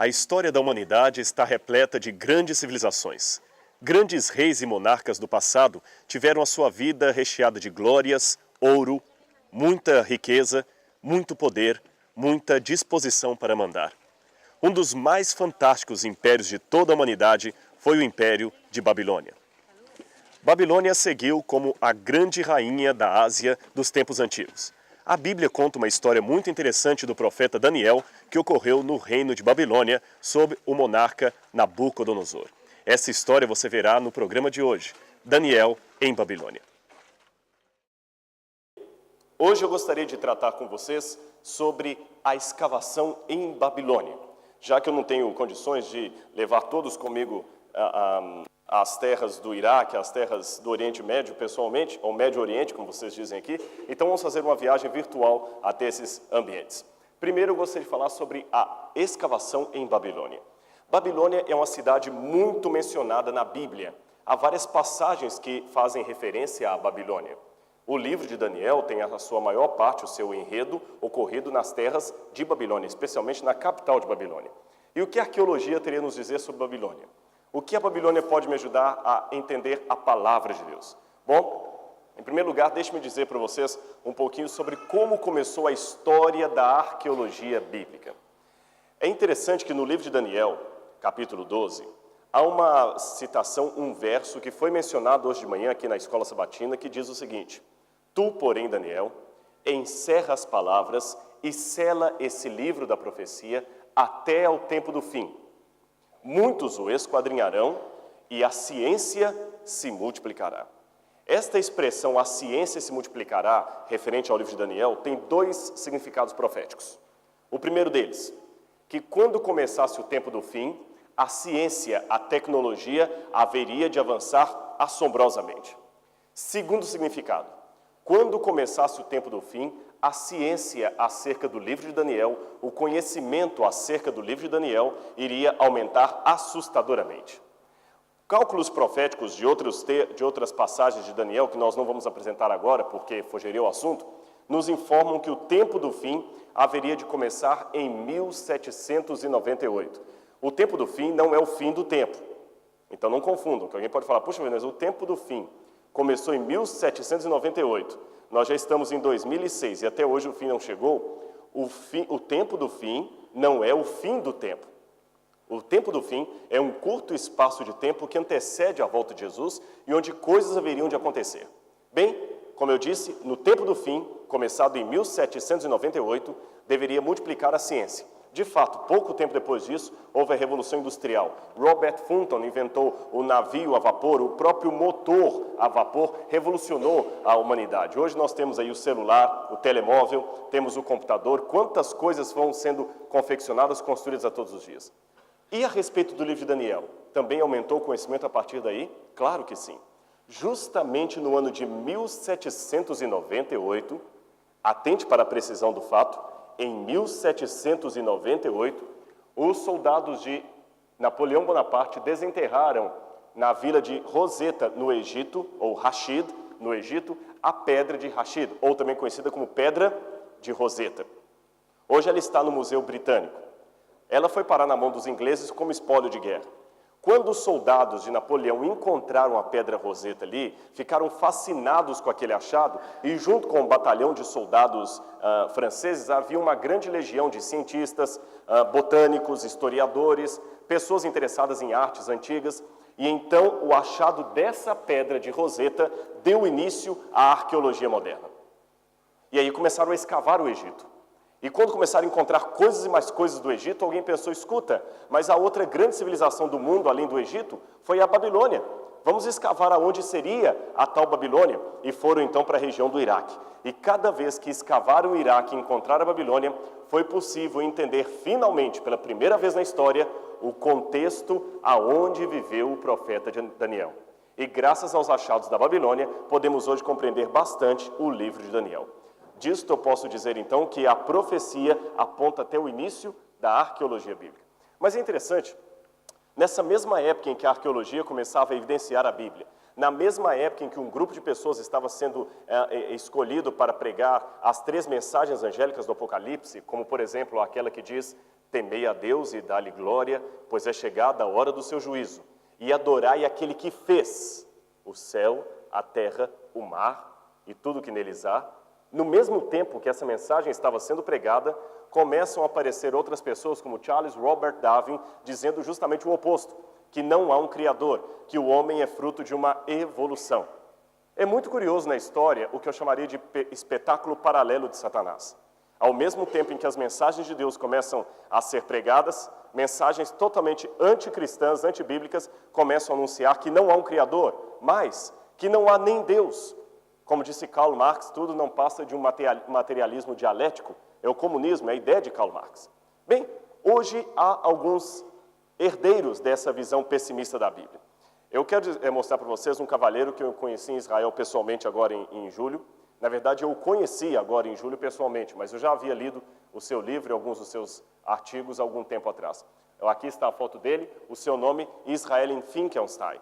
A história da humanidade está repleta de grandes civilizações. Grandes reis e monarcas do passado tiveram a sua vida recheada de glórias, ouro, muita riqueza, muito poder, muita disposição para mandar. Um dos mais fantásticos impérios de toda a humanidade foi o Império de Babilônia. Babilônia seguiu como a grande rainha da Ásia dos tempos antigos. A Bíblia conta uma história muito interessante do profeta Daniel que ocorreu no reino de Babilônia sob o monarca Nabucodonosor. Essa história você verá no programa de hoje, Daniel em Babilônia. Hoje eu gostaria de tratar com vocês sobre a escavação em Babilônia. Já que eu não tenho condições de levar todos comigo às terras do Iraque, às terras do Oriente Médio pessoalmente, ou Médio Oriente, como vocês dizem aqui, então vamos fazer uma viagem virtual até esses ambientes. Primeiro eu gostaria de falar sobre a escavação em Babilônia. Babilônia é uma cidade muito mencionada na Bíblia. Há várias passagens que fazem referência à Babilônia. O livro de Daniel tem a sua maior parte, o seu enredo, ocorrido nas terras de Babilônia, especialmente na capital de Babilônia. E o que a arqueologia teria a nos dizer sobre Babilônia? O que a Babilônia pode me ajudar a entender a palavra de Deus? Bom, em primeiro lugar, deixe-me dizer para vocês um pouquinho sobre como começou a história da arqueologia bíblica. É interessante que no livro de Daniel, capítulo 12, há uma citação, um verso que foi mencionado hoje de manhã aqui na Escola Sabatina, que diz o seguinte: Tu, porém, Daniel, encerra as palavras e sela esse livro da profecia até ao tempo do fim. Muitos o esquadrinharão e a ciência se multiplicará. Esta expressão, a ciência se multiplicará, referente ao livro de Daniel, tem dois significados proféticos. O primeiro deles, que quando começasse o tempo do fim, a ciência, a tecnologia haveria de avançar assombrosamente. Segundo significado, quando começasse o tempo do fim, a ciência acerca do livro de Daniel, o conhecimento acerca do livro de Daniel, iria aumentar assustadoramente. Cálculos proféticos de outras passagens de Daniel, que nós não vamos apresentar agora, porque fugiria o assunto, nos informam que o tempo do fim haveria de começar em 1798. O tempo do fim não é o fim do tempo. Então não confundam, que alguém pode falar, puxa, mas o tempo do fim começou em 1798. Nós já estamos em 2006 e até hoje o fim não chegou. O tempo do fim não é o fim do tempo. O tempo do fim é um curto espaço de tempo que antecede a volta de Jesus e onde coisas haveriam de acontecer. Bem, como eu disse, no tempo do fim, começado em 1798, deveria multiplicar a ciência. De fato, pouco tempo depois disso, houve a Revolução Industrial. Robert Fulton inventou o navio a vapor, o próprio motor a vapor revolucionou a humanidade. Hoje nós temos aí o celular, o telemóvel, temos o computador, quantas coisas vão sendo confeccionadas, construídas a todos os dias. E a respeito do livro de Daniel, também aumentou o conhecimento a partir daí? Claro que sim. Justamente no ano de 1798, atente para a precisão do fato, em 1798, os soldados de Napoleão Bonaparte desenterraram na vila de Roseta, no Egito, ou Rashid, no Egito, a pedra de Rashid, ou também conhecida como Pedra de Roseta. Hoje ela está no Museu Britânico. Ela foi parar na mão dos ingleses como espólio de guerra. Quando os soldados de Napoleão encontraram a Pedra Roseta ali, ficaram fascinados com aquele achado e junto com um batalhão de soldados franceses havia uma grande legião de cientistas, botânicos, historiadores, pessoas interessadas em artes antigas. E então o achado dessa Pedra de Roseta deu início à arqueologia moderna. E aí começaram a escavar o Egito. E quando começaram a encontrar coisas e mais coisas do Egito, alguém pensou, escuta, mas a outra grande civilização do mundo, além do Egito, foi a Babilônia. Vamos escavar aonde seria a tal Babilônia. E foram então para a região do Iraque. E cada vez que escavaram o Iraque e encontraram a Babilônia, foi possível entender finalmente, pela primeira vez na história, o contexto aonde viveu o profeta Daniel. E graças aos achados da Babilônia, podemos hoje compreender bastante o livro de Daniel. Disto eu posso dizer, então, que a profecia aponta até o início da arqueologia bíblica. Mas é interessante, nessa mesma época em que a arqueologia começava a evidenciar a Bíblia, na mesma época em que um grupo de pessoas estava sendo escolhido para pregar as 3 mensagens angélicas do Apocalipse, como, por exemplo, aquela que diz, temei a Deus e dá-lhe glória, pois é chegada a hora do seu juízo. E adorai aquele que fez o céu, a terra, o mar e tudo que neles há. No mesmo tempo que essa mensagem estava sendo pregada, começam a aparecer outras pessoas, como Charles Robert Darwin, dizendo justamente o oposto, que não há um Criador, que o homem é fruto de uma evolução. É muito curioso na história o que eu chamaria de espetáculo paralelo de Satanás. Ao mesmo tempo em que as mensagens de Deus começam a ser pregadas, mensagens totalmente anticristãs, antibíblicas, começam a anunciar que não há um Criador, mas que não há nem Deus. Como disse Karl Marx, tudo não passa de um materialismo dialético, é o comunismo, é a ideia de Karl Marx. Bem, hoje há alguns herdeiros dessa visão pessimista da Bíblia. Eu quero mostrar para vocês um cavalheiro que eu conheci em Israel pessoalmente agora em julho. Na verdade, eu o conheci agora em julho pessoalmente, mas eu já havia lido o seu livro e alguns dos seus artigos há algum tempo atrás. Aqui está a foto dele, o seu nome, Israel Finkelstein.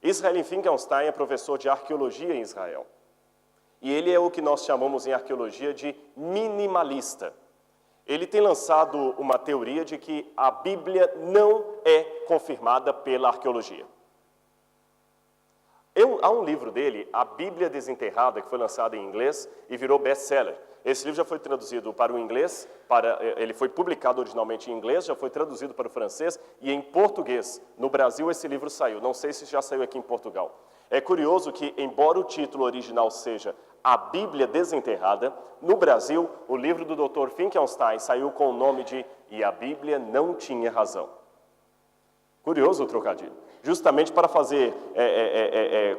Israel Finkelstein é professor de arqueologia em Israel. E ele é o que nós chamamos em arqueologia de minimalista. Ele tem lançado uma teoria de que a Bíblia não é confirmada pela arqueologia. Há um livro dele, A Bíblia Desenterrada, que foi lançado em inglês e virou best-seller. Esse livro já foi traduzido para o inglês, ele foi publicado originalmente em inglês, já foi traduzido para o francês e em português. No Brasil esse livro saiu, não sei se já saiu aqui em Portugal. É curioso que, embora o título original seja A Bíblia Desenterrada, no Brasil o livro do Dr. Finkelstein saiu com o nome de E a Bíblia Não Tinha Razão. Curioso o trocadilho. Justamente para fazer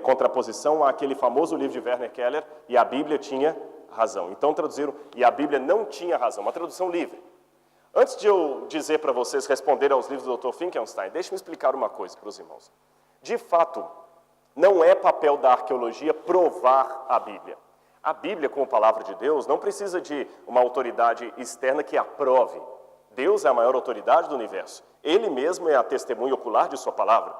contraposição àquele famoso livro de Werner Keller, E a Bíblia Tinha Razão. Então traduziram, E a Bíblia Não Tinha Razão, uma tradução livre. Antes de eu dizer para vocês responder aos livros do Dr. Finkelstein, deixe-me explicar uma coisa para os irmãos. De fato, não é papel da arqueologia provar a Bíblia. A Bíblia, como palavra de Deus, não precisa de uma autoridade externa que a prove. Deus é a maior autoridade do universo. Ele mesmo é a testemunha ocular de sua palavra.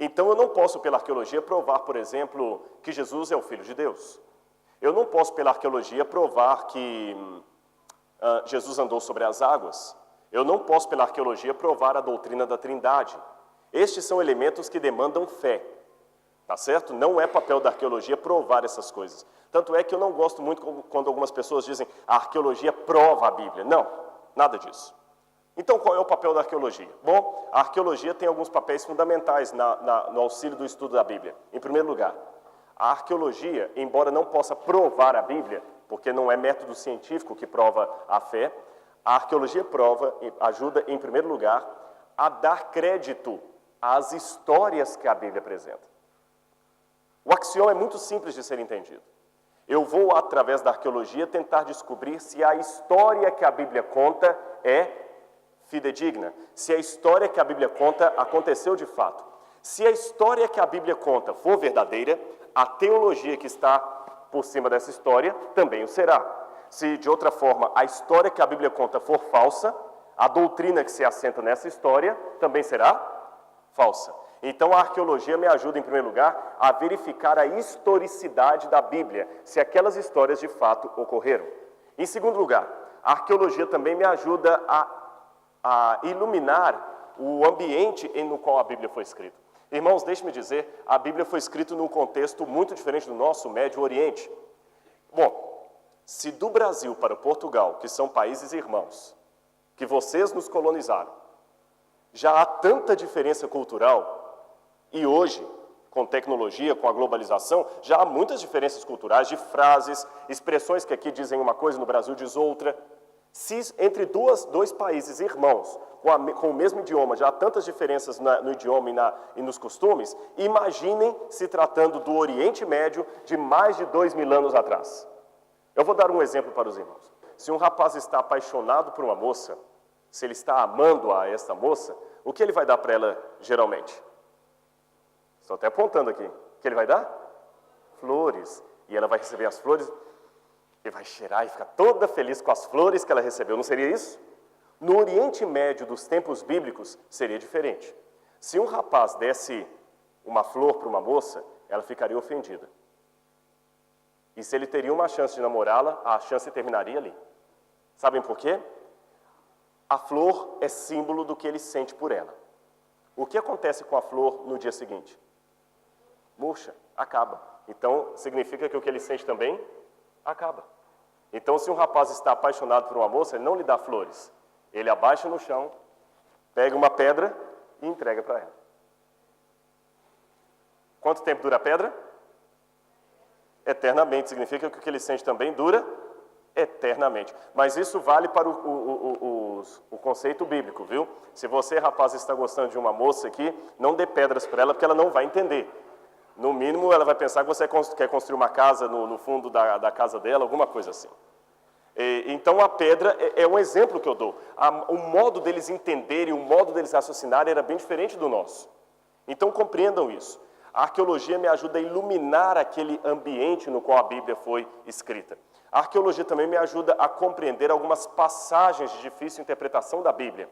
Então eu não posso, pela arqueologia, provar, por exemplo, que Jesus é o Filho de Deus. Eu não posso, pela arqueologia, provar que Jesus andou sobre as águas. Eu não posso, pela arqueologia, provar a doutrina da Trindade. Estes são elementos que demandam fé. Tá certo? Não é papel da arqueologia provar essas coisas. Tanto é que eu não gosto muito quando algumas pessoas dizem a arqueologia prova a Bíblia. Não, nada disso. Então, qual é o papel da arqueologia? Bom, a arqueologia tem alguns papéis fundamentais no auxílio do estudo da Bíblia. Em primeiro lugar, a arqueologia, embora não possa provar a Bíblia, porque não é método científico que prova a fé, a arqueologia ajuda, em primeiro lugar, a dar crédito às histórias que a Bíblia apresenta. O axioma é muito simples de ser entendido. Eu vou, através da arqueologia, tentar descobrir se a história que a Bíblia conta é fidedigna, se a história que a Bíblia conta aconteceu de fato. Se a história que a Bíblia conta for verdadeira, a teologia que está por cima dessa história também o será. Se, de outra forma, a história que a Bíblia conta for falsa, a doutrina que se assenta nessa história também será falsa. Então, a arqueologia me ajuda, em primeiro lugar, a verificar a historicidade da Bíblia, se aquelas histórias de fato ocorreram. Em segundo lugar, a arqueologia também me ajuda a iluminar o ambiente no qual a Bíblia foi escrita. Irmãos, deixe-me dizer, a Bíblia foi escrita num contexto muito diferente do nosso, Médio Oriente. Bom, se do Brasil para Portugal, que são países irmãos, que vocês nos colonizaram, já há tanta diferença cultural, e hoje, com tecnologia, com a globalização, já há muitas diferenças culturais, de frases, expressões que aqui dizem uma coisa, no Brasil diz outra. Se entre dois países irmãos, com o mesmo idioma, já há tantas diferenças no idioma e nos costumes, imaginem se tratando do Oriente Médio de mais de 2000 anos atrás. Eu vou dar um exemplo para os irmãos. Se um rapaz está apaixonado por uma moça, se ele está amando a esta moça, o que ele vai dar para ela geralmente? Estou até apontando aqui. O que ele vai dar? Flores. E ela vai receber as flores e vai cheirar e ficar toda feliz com as flores que ela recebeu. Não seria isso? No Oriente Médio dos tempos bíblicos, seria diferente. Se um rapaz desse uma flor para uma moça, ela ficaria ofendida. E se ele teria uma chance de namorá-la, a chance terminaria ali. Sabem por quê? A flor é símbolo do que ele sente por ela. O que acontece com a flor no dia seguinte? Murcha, acaba. Então, significa que o que ele sente também acaba. Então, se um rapaz está apaixonado por uma moça, ele não lhe dá flores. Ele abaixa no chão, pega uma pedra e entrega para ela. Quanto tempo dura a pedra? Eternamente. Significa que o que ele sente também dura eternamente. Mas isso vale para o conceito bíblico, viu? Se você, rapaz, está gostando de uma moça aqui, não dê pedras para ela, porque ela não vai entender. No mínimo, ela vai pensar que você quer construir uma casa no fundo da casa dela, alguma coisa assim. Então, a pedra é um exemplo que eu dou. O modo deles entenderem, o modo deles raciocinarem era bem diferente do nosso. Então, compreendam isso. A arqueologia me ajuda a iluminar aquele ambiente no qual a Bíblia foi escrita. A arqueologia também me ajuda a compreender algumas passagens de difícil interpretação da Bíblia.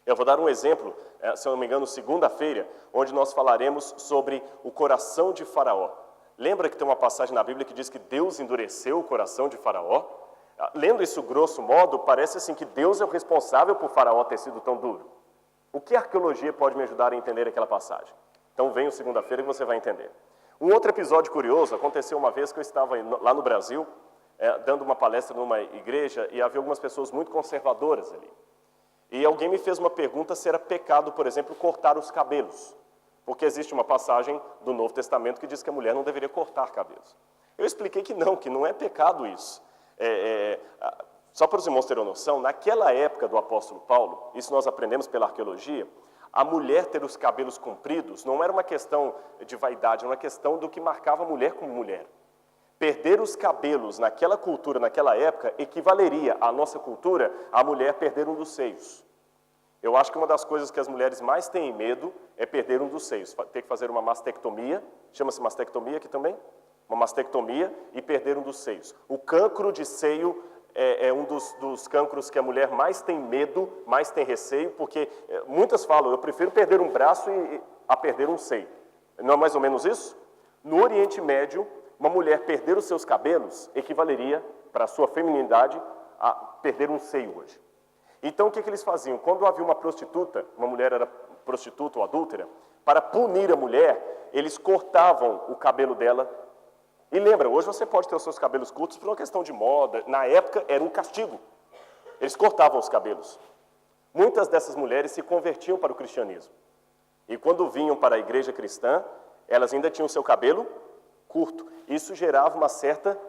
Eu vou dar um exemplo, se eu não me engano, segunda-feira, onde nós falaremos sobre o coração de Faraó. Lembra que tem uma passagem na Bíblia que diz que Deus endureceu o coração de Faraó? Lendo isso grosso modo, parece assim que Deus é o responsável por Faraó ter sido tão duro. O que a arqueologia pode me ajudar a entender aquela passagem? Então venha segunda-feira que você vai entender. Um outro episódio curioso aconteceu uma vez que eu estava lá no Brasil, dando uma palestra numa igreja, e havia algumas pessoas muito conservadoras ali. E alguém me fez uma pergunta se era pecado, por exemplo, cortar os cabelos. Porque existe uma passagem do Novo Testamento que diz que a mulher não deveria cortar cabelos. Eu expliquei que não é pecado isso. Só para os irmãos terem noção, naquela época do apóstolo Paulo, isso nós aprendemos pela arqueologia, a mulher ter os cabelos compridos não era uma questão de vaidade, era uma questão do que marcava a mulher como mulher. Perder os cabelos naquela cultura, naquela época, equivaleria à nossa cultura a mulher perder um dos seios. Eu acho que uma das coisas que as mulheres mais têm medo é perder um dos seios. Ter que fazer uma mastectomia, chama-se mastectomia aqui também? Uma mastectomia e perder um dos seios. O cancro de seio é um dos cancros que a mulher mais tem medo, mais tem receio, porque muitas falam, eu prefiro perder um braço a perder um seio. Não é mais ou menos isso? No Oriente Médio, uma mulher perder os seus cabelos equivaleria, para a sua feminilidade, a perder um seio hoje. Então, o que eles faziam? Quando havia uma prostituta, uma mulher era prostituta ou adúltera, para punir a mulher, eles cortavam o cabelo dela. E lembra, hoje você pode ter os seus cabelos curtos por uma questão de moda. Na época, era um castigo. Eles cortavam os cabelos. Muitas dessas mulheres se convertiam para o cristianismo. E quando vinham para a igreja cristã, elas ainda tinham o seu cabelo curto. Isso gerava uma certa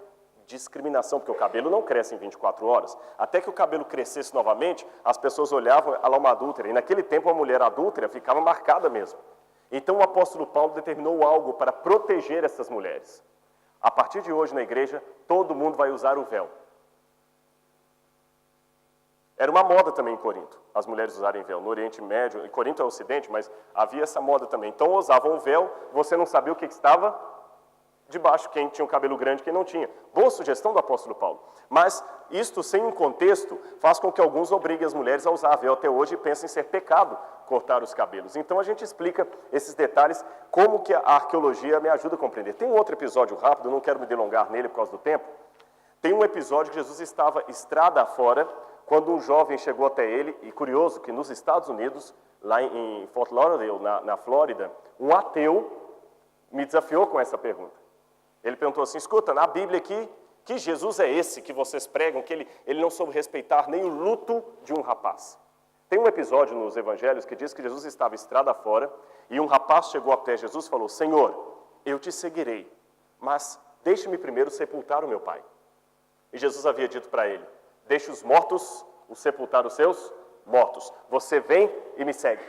discriminação, porque o cabelo não cresce em 24 horas. Até que o cabelo crescesse novamente, as pessoas olhavam, ela é uma adúltera. E naquele tempo, a mulher adúltera ficava marcada mesmo. Então, o apóstolo Paulo determinou algo para proteger essas mulheres. A partir de hoje, na igreja, todo mundo vai usar o véu. Era uma moda também em Corinto, as mulheres usarem véu. No Oriente Médio, em Corinto é o Ocidente, mas havia essa moda também. Então, usavam o véu, você não sabia o que estava debaixo, quem tinha o cabelo grande, quem não tinha. Boa sugestão do apóstolo Paulo. Mas isto, sem um contexto, faz com que alguns obriguem as mulheres a usar véu até hoje e pensem ser pecado cortar os cabelos. Então a gente explica esses detalhes, como que a arqueologia me ajuda a compreender. Tem um outro episódio rápido, não quero me delongar nele por causa do tempo. Tem um episódio que Jesus estava estrada afora, quando um jovem chegou até ele, e curioso que nos Estados Unidos, lá em Fort Lauderdale, na Flórida, um ateu me desafiou com essa pergunta. Ele perguntou assim, escuta, na Bíblia aqui, que Jesus é esse que vocês pregam, que ele não soube respeitar nem o luto de um rapaz? Tem um episódio nos evangelhos que diz que Jesus estava estrada fora e um rapaz chegou até Jesus e falou, Senhor, eu te seguirei, mas deixe-me primeiro sepultar o meu pai. E Jesus havia dito para ele, deixe os mortos sepultar os seus mortos. Você vem e me segue.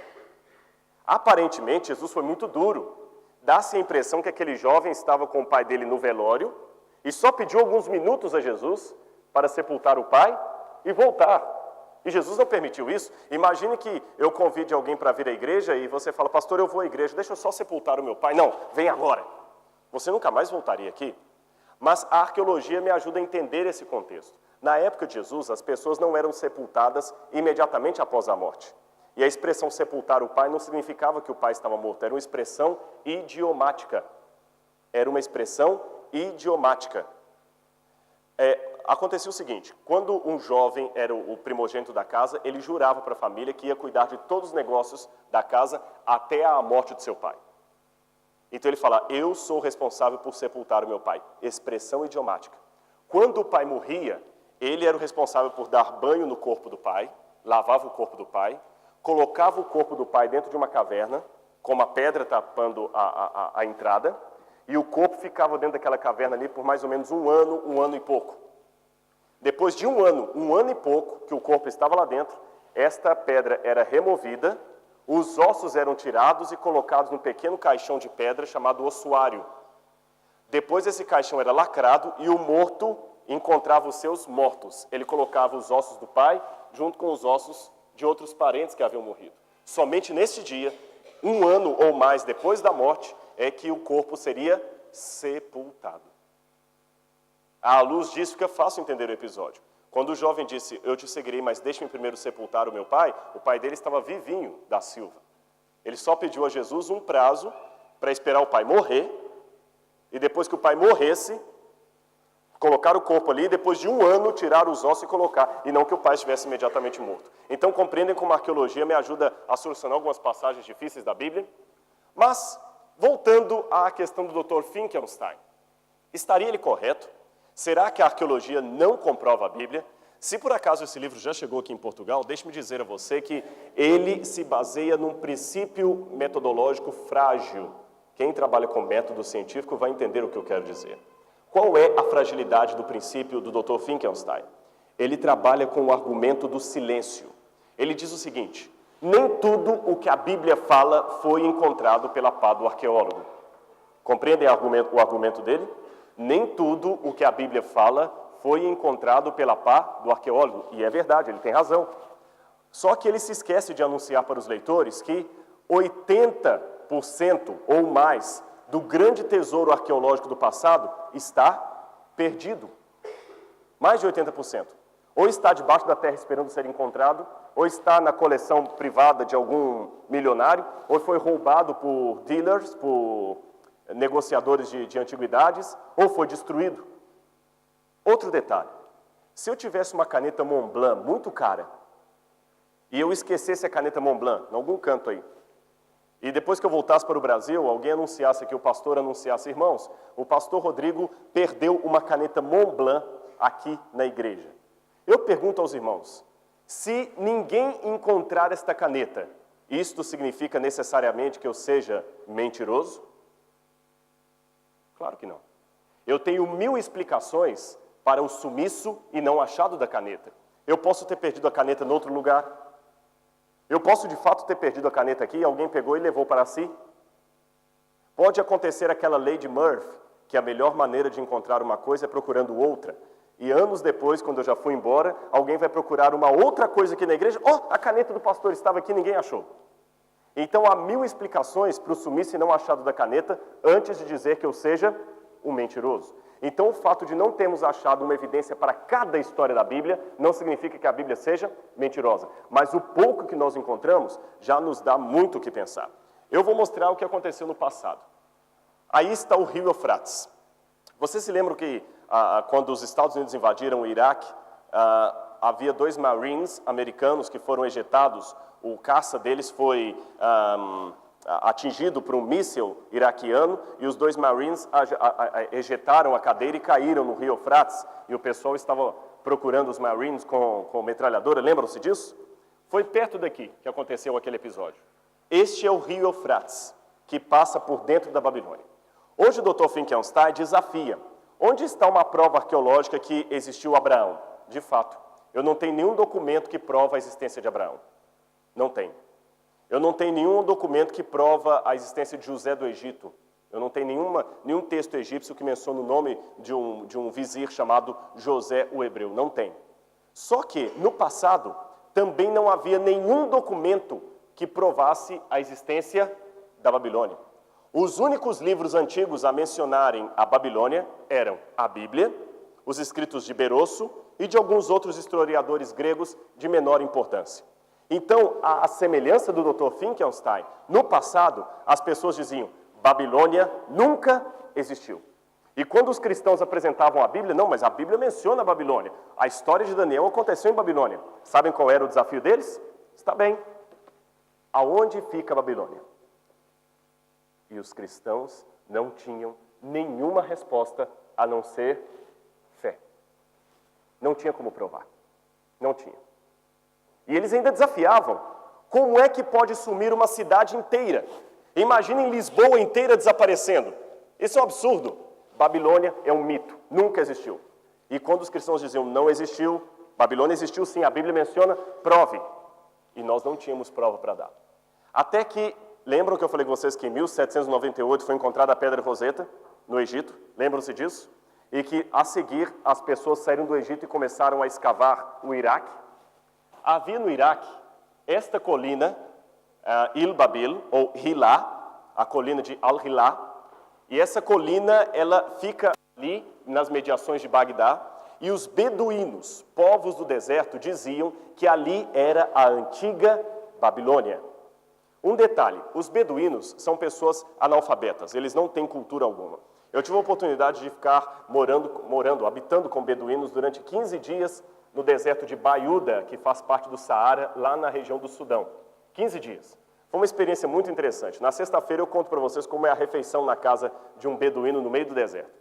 Aparentemente, Jesus foi muito duro. Dá-se a impressão que aquele jovem estava com o pai dele no velório e só pediu alguns minutos a Jesus para sepultar o pai e voltar. E Jesus não permitiu isso. Imagine que eu convide alguém para vir à igreja e você fala, pastor, eu vou à igreja, deixa eu só sepultar o meu pai. Não, vem agora. Você nunca mais voltaria aqui. Mas a arqueologia me ajuda a entender esse contexto. Na época de Jesus, as pessoas não eram sepultadas imediatamente após a morte. E a expressão sepultar o pai não significava que o pai estava morto, era uma expressão idiomática. Era uma expressão idiomática. Acontecia o seguinte, quando um jovem era o primogênito da casa, ele jurava para a família que ia cuidar de todos os negócios da casa até a morte de seu pai. Então ele fala, eu sou responsável por sepultar o meu pai. Expressão idiomática. Quando o pai morria, ele era o responsável por dar banho no corpo do pai, lavava o corpo do pai, colocava o corpo do pai dentro de uma caverna, com uma pedra tapando a entrada, e o corpo ficava dentro daquela caverna ali por mais ou menos um ano e pouco. Depois de um ano e pouco, que o corpo estava lá dentro, esta pedra era removida, os ossos eram tirados e colocados num pequeno caixão de pedra chamado ossuário. Depois esse caixão era lacrado e o morto encontrava os seus mortos. Ele colocava os ossos do pai junto com os ossos de outros parentes que haviam morrido. Somente neste dia, um ano ou mais depois da morte, é que o corpo seria sepultado. À luz disso, fica fácil entender o episódio. Quando o jovem disse, eu te seguirei, mas deixe-me primeiro sepultar o pai dele estava vivinho da Silva. Ele só pediu a Jesus um prazo para esperar o pai morrer, e depois que o pai morresse, colocar o corpo ali, e depois de um ano tirar os ossos e colocar, e não que o pai estivesse imediatamente morto. Então compreendem como a arqueologia me ajuda a solucionar algumas passagens difíceis da Bíblia? Mas, voltando à questão do Dr. Finkelstein, estaria ele correto? Será que a arqueologia não comprova a Bíblia? Se por acaso esse livro já chegou aqui em Portugal, deixe-me dizer a você que ele se baseia num princípio metodológico frágil. Quem trabalha com método científico vai entender o que eu quero dizer. Qual é a fragilidade do princípio do Dr. Finkelstein? Ele trabalha com o argumento do silêncio. Ele diz o seguinte, nem tudo o que a Bíblia fala foi encontrado pela pá do arqueólogo. Compreendem o argumento dele? Nem tudo o que a Bíblia fala foi encontrado pela pá do arqueólogo. E é verdade, ele tem razão. Só que ele se esquece de anunciar para os leitores que 80% ou mais do grande tesouro arqueológico do passado está perdido. Mais de 80%. Ou está debaixo da terra esperando ser encontrado, ou está na coleção privada de algum milionário, ou foi roubado por dealers, por negociadores de antiguidades, ou foi destruído. Outro detalhe, se eu tivesse uma caneta Montblanc muito cara, e eu esquecesse a caneta Montblanc, em algum canto aí, e depois que eu voltasse para o Brasil, alguém anunciasse aqui, o pastor anunciasse, irmãos, o pastor Rodrigo perdeu uma caneta Montblanc aqui na igreja. Eu pergunto aos irmãos, se ninguém encontrar esta caneta, isto significa necessariamente que eu seja mentiroso? Claro que não. Eu tenho 1000 explicações para o sumiço e não achado da caneta. Eu posso ter perdido a caneta em outro lugar. Eu posso, de fato, ter perdido a caneta aqui e alguém pegou e levou para si. Pode acontecer aquela lei de Murphy, que a melhor maneira de encontrar uma coisa é procurando outra. E anos depois, quando eu já fui embora, alguém vai procurar uma outra coisa aqui na igreja. Oh, a caneta do pastor estava aqui, ninguém achou. Então, há 1000 explicações para o sumiço e não achado da caneta, antes de dizer que eu seja um mentiroso. Então, o fato de não termos achado uma evidência para cada história da Bíblia, não significa que a Bíblia seja mentirosa. Mas o pouco que nós encontramos já nos dá muito o que pensar. Eu vou mostrar o que aconteceu no passado. Aí está o rio Eufrates. Você se lembra que quando os Estados Unidos invadiram o Iraque, havia 2 Marines americanos que foram ejetados, o caça deles foi atingido por um míssil iraquiano, e os 2 Marines ejetaram a cadeira e caíram no rio Eufrates, e o pessoal estava procurando os Marines com metralhadora, lembram-se disso? Foi perto daqui que aconteceu aquele episódio. Este é o rio Eufrates, que passa por dentro da Babilônia. Hoje o Dr. Finkelstein desafia, onde está uma prova arqueológica que existiu Abraão? De fato, eu não tenho nenhum documento que prova a existência de Abraão. Não tenho. Eu não tenho nenhum documento que prova a existência de José do Egito. Eu não tenho nenhum texto egípcio que mencione o nome de um vizir chamado José o Hebreu. Não tem. Só que, no passado, também não havia nenhum documento que provasse a existência da Babilônia. Os únicos livros antigos a mencionarem a Babilônia eram a Bíblia, os escritos de Berosso e de alguns outros historiadores gregos de menor importância. Então, a semelhança do Dr. Finkelstein, no passado, as pessoas diziam, Babilônia nunca existiu. E quando os cristãos apresentavam a Bíblia, não, mas a Bíblia menciona a Babilônia. A história de Daniel aconteceu em Babilônia. Sabem qual era o desafio deles? Está bem. Aonde fica a Babilônia? E os cristãos não tinham nenhuma resposta a não ser fé. Não tinha como provar. Não tinha. E eles ainda desafiavam. Como é que pode sumir uma cidade inteira? Imaginem Lisboa inteira desaparecendo. Isso é um absurdo. Babilônia é um mito. Nunca existiu. E quando os cristãos diziam não existiu, Babilônia existiu sim, a Bíblia menciona, prove. E nós não tínhamos prova para dar. Até que, lembram que eu falei com vocês que em 1798 foi encontrada a Pedra Roseta, no Egito? Lembram-se disso? E que, a seguir, as pessoas saíram do Egito e começaram a escavar o Iraque. Havia no Iraque esta colina, Il-Babil, ou Hilá, a colina de Al-Hilá. E essa colina, ela fica ali, nas mediações de Bagdá. E os beduínos, povos do deserto, diziam que ali era a antiga Babilônia. Um detalhe, os beduínos são pessoas analfabetas, eles não têm cultura alguma. Eu tive a oportunidade de ficar habitando com beduínos durante 15 dias no deserto de Baiuda, que faz parte do Saara, lá na região do Sudão. 15 dias. Foi uma experiência muito interessante. Na sexta-feira eu conto para vocês como é a refeição na casa de um beduíno no meio do deserto.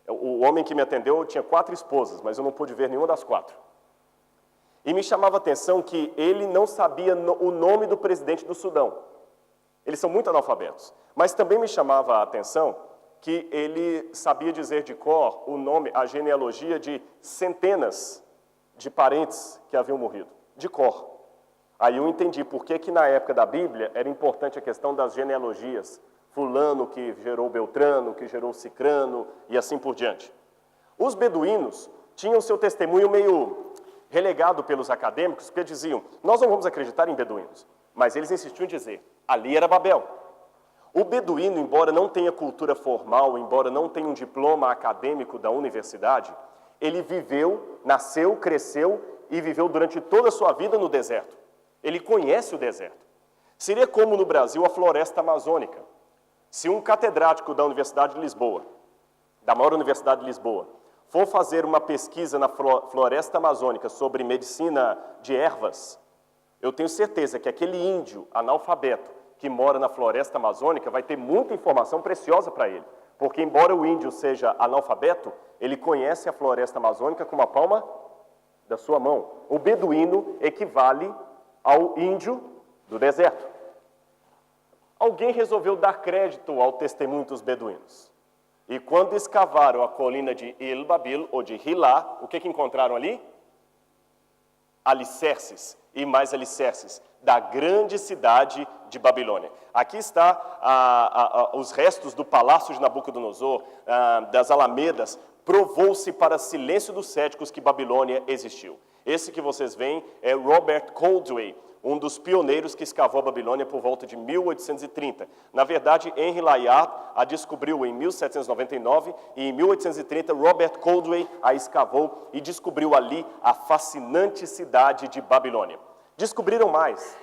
O homem que me atendeu tinha 4 esposas, mas eu não pude ver nenhuma das 4. E me chamava a atenção que ele não sabia o nome do presidente do Sudão. Eles são muito analfabetos. Mas também me chamava a atenção que ele sabia dizer de cor o nome, a genealogia de centenas de parentes que haviam morrido. De cor. Aí eu entendi por que na época da Bíblia era importante a questão das genealogias. Fulano que gerou Beltrano, que gerou Cicrano e assim por diante. Os beduínos tinham seu testemunho meio relegado pelos acadêmicos, porque diziam, nós não vamos acreditar em beduínos. Mas eles insistiam em dizer, ali era Babel. O beduíno, embora não tenha cultura formal, embora não tenha um diploma acadêmico da universidade, ele viveu, nasceu, cresceu e viveu durante toda a sua vida no deserto. Ele conhece o deserto. Seria como no Brasil a floresta amazônica. Se um catedrático da Universidade de Lisboa, da maior Universidade de Lisboa, for fazer uma pesquisa na floresta amazônica sobre medicina de ervas, eu tenho certeza que aquele índio analfabeto que mora na floresta amazônica vai ter muita informação preciosa para ele. Porque, embora o índio seja analfabeto, ele conhece a floresta amazônica com a palma da sua mão. O beduíno equivale ao índio do deserto. Alguém resolveu dar crédito ao testemunho dos beduínos. E quando escavaram a colina de Il-Babil, ou de Hilá, o que encontraram ali? Alicerces, e mais alicerces, da grande cidade de Babilônia. Aqui está os restos do palácio de Nabucodonosor, das alamedas. Provou-se para silêncio dos céticos que Babilônia existiu. Esse que vocês veem é Robert Coldewey, um dos pioneiros que escavou a Babilônia por volta de 1830. Na verdade, Henry Layard a descobriu em 1799 e em 1830 Robert Coldewey a escavou e descobriu ali a fascinante cidade de Babilônia. Descobriram mais.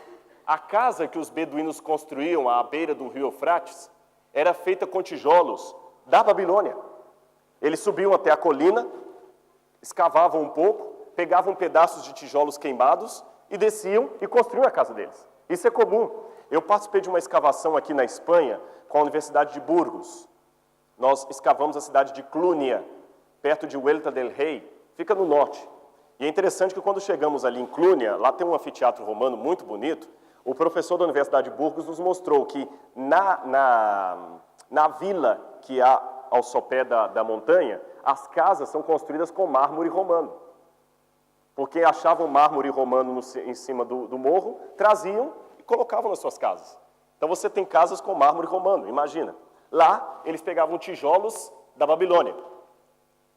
A casa que os beduínos construíam à beira do rio Eufrates era feita com tijolos da Babilônia. Eles subiam até a colina, escavavam um pouco, pegavam pedaços de tijolos queimados e desciam e construíam a casa deles. Isso é comum. Eu participei de uma escavação aqui na Espanha com a Universidade de Burgos. Nós escavamos a cidade de Clunia, perto de Huelva del Rei, fica no norte. E é interessante que quando chegamos ali em Clunia, lá tem um anfiteatro romano muito bonito, o professor da Universidade de Burgos nos mostrou que na vila que há ao sopé da montanha, as casas são construídas com mármore romano. Porque achavam mármore romano em cima do morro, traziam e colocavam nas suas casas. Então você tem casas com mármore romano, imagina. Lá, eles pegavam tijolos da Babilônia.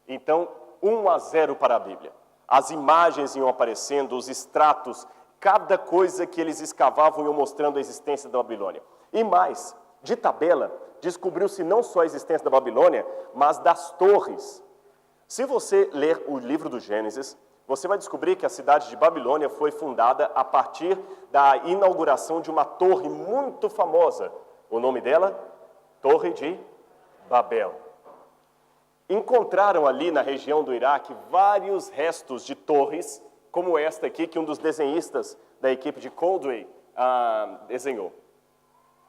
Então, 1-0 para a Bíblia. As imagens iam aparecendo, os estratos, cada coisa que eles escavavam iam mostrando a existência da Babilônia. E mais, de tabela, descobriu-se não só a existência da Babilônia, mas das torres. Se você ler o livro do Gênesis, você vai descobrir que a cidade de Babilônia foi fundada a partir da inauguração de uma torre muito famosa. O nome dela? Torre de Babel. encontraram ali na região do Iraque vários restos de torres, como esta aqui, que um dos desenhistas da equipe de Coldway desenhou.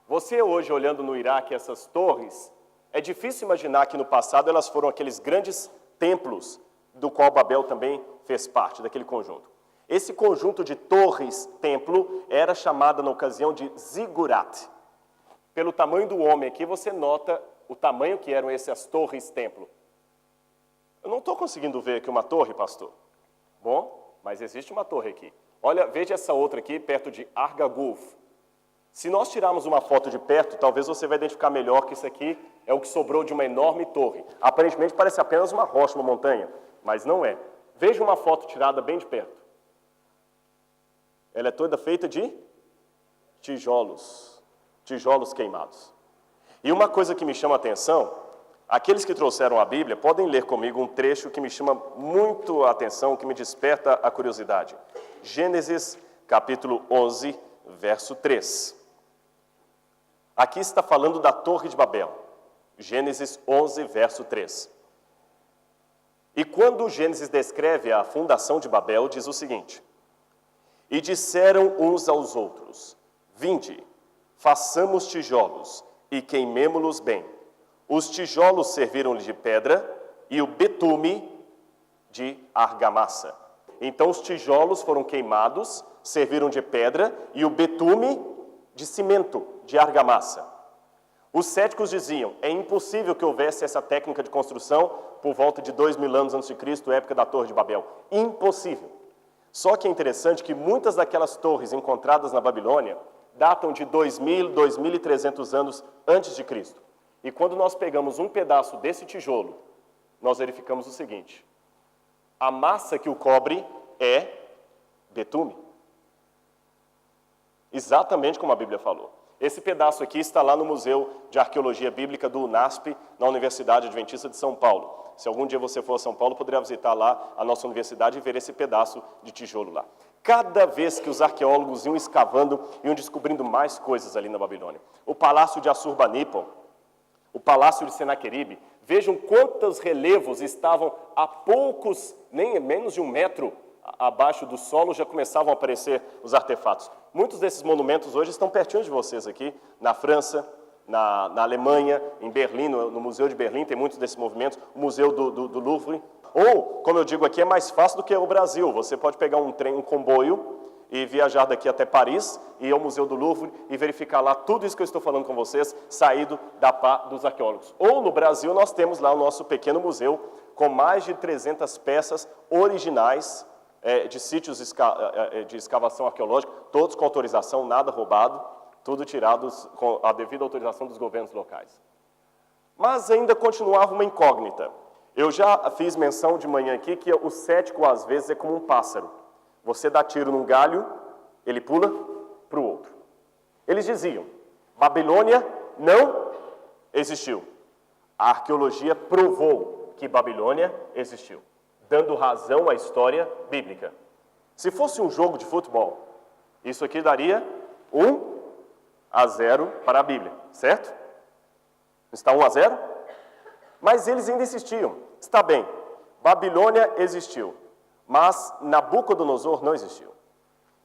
Você hoje, olhando no Iraque essas torres, é difícil imaginar que no passado elas foram aqueles grandes templos, do qual Babel também fez parte, daquele conjunto. Esse conjunto de torres-templo era chamado na ocasião de zigurat. Pelo tamanho do homem aqui, você nota o tamanho que eram essas torres-templo. Eu não estou conseguindo ver aqui uma torre, pastor. Bom, mas existe uma torre aqui. Olha, veja essa outra aqui, perto de Argagulf. Se nós tirarmos uma foto de perto, talvez você vai identificar melhor que isso aqui é o que sobrou de uma enorme torre. Aparentemente parece apenas uma rocha, uma montanha, mas não é. Veja uma foto tirada bem de perto. Ela é toda feita de tijolos queimados. E uma coisa que me chama a atenção, aqueles que trouxeram a Bíblia podem ler comigo um trecho que me chama muito a atenção, que me desperta a curiosidade. Gênesis capítulo 11, verso 3. Aqui está falando da Torre de Babel. Gênesis 11, verso 3. E quando Gênesis descreve a fundação de Babel, diz o seguinte: E disseram uns aos outros, vinde, façamos tijolos e queimemo-los bem. Os tijolos serviram-lhe de pedra e o betume de argamassa. Então os tijolos foram queimados, serviram de pedra e o betume de cimento, de argamassa. Os céticos diziam, é impossível que houvesse essa técnica de construção por volta de 2000 anos antes de Cristo, época da Torre de Babel. Impossível. Só que é interessante que muitas daquelas torres encontradas na Babilônia datam de 2000, 2300 anos antes de Cristo. E quando nós pegamos um pedaço desse tijolo, nós verificamos o seguinte: a massa que o cobre é betume. Exatamente como a Bíblia falou. Esse pedaço aqui está lá no Museu de Arqueologia Bíblica do UNASP, na Universidade Adventista de São Paulo. Se algum dia você for a São Paulo, poderá visitar lá a nossa universidade e ver esse pedaço de tijolo lá. Cada vez que os arqueólogos iam escavando, iam descobrindo mais coisas ali na Babilônia. O palácio de Assurbanipal, o palácio de Senaqueribe, vejam quantos relevos estavam a poucos, nem menos de 1 metro abaixo do solo, já começavam a aparecer os artefatos. Muitos desses monumentos hoje estão pertinho de vocês aqui, na França, na Alemanha, em Berlim, no Museu de Berlim, tem muitos desses movimentos, o Museu do Louvre. Ou, como eu digo aqui, é mais fácil do que o Brasil. Você pode pegar um trem, um comboio, e viajar daqui até Paris, e ir ao Museu do Louvre, e verificar lá tudo isso que eu estou falando com vocês, saído da pá dos arqueólogos. Ou, no Brasil, nós temos lá o nosso pequeno museu, com mais de 300 peças originais, de sítios de escavação arqueológica, todos com autorização, nada roubado, tudo tirados com a devida autorização dos governos locais. Mas ainda continuava uma incógnita. Eu já fiz menção de manhã aqui que o cético, às vezes, é como um pássaro. Você dá tiro num galho, ele pula para o outro. Eles diziam, Babilônia não existiu. A arqueologia provou que Babilônia existiu, dando razão à história bíblica. Se fosse um jogo de futebol, isso aqui daria 1-0 para a Bíblia, certo? Está 1-0? Mas eles ainda insistiam. Está bem, Babilônia existiu, mas Nabucodonosor não existiu.